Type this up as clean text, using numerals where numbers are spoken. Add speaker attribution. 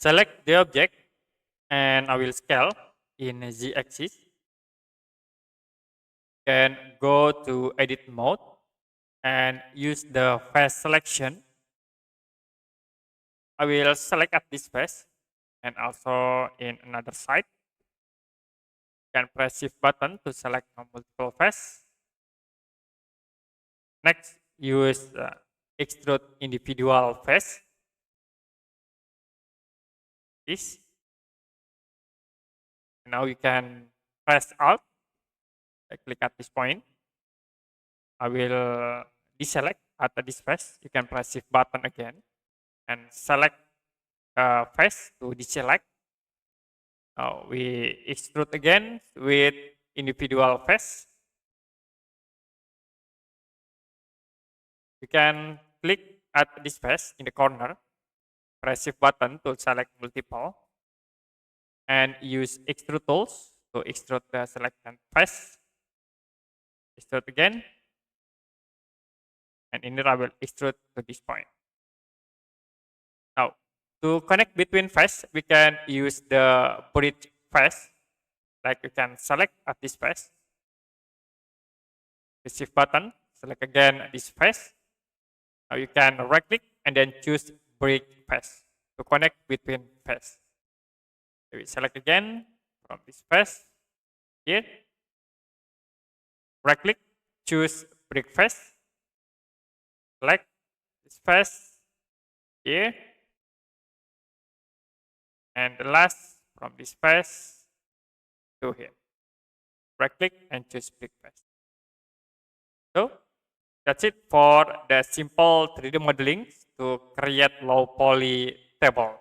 Speaker 1: select the object and I will scale in Z-axis. Then go to edit mode and use the face selection. I will select at this face and also in another side. You can press shift button to select multiple face. Next, use extrude individual face. This. Now you can press Alt. I click at this point. I will deselect at this face. You can press shift button again and select face to deselect. Now we extrude again with individual face. You can click at this face in the corner, press shift button to select multiple, and use extrude tools to extrude the selected face. Extrude again, and in there I will extrude to this point. Now, to connect between face, we can use the bridge face. Like you can select at this face, the shift button, select again this face. Now you can right click and then choose bridge face to connect between face. So we select again from this face here. Right click, choose bridge face. Select this face here. And the last from this face to here. Right click and choose bridge face. So that's it for the simple 3D modeling to create low poly table.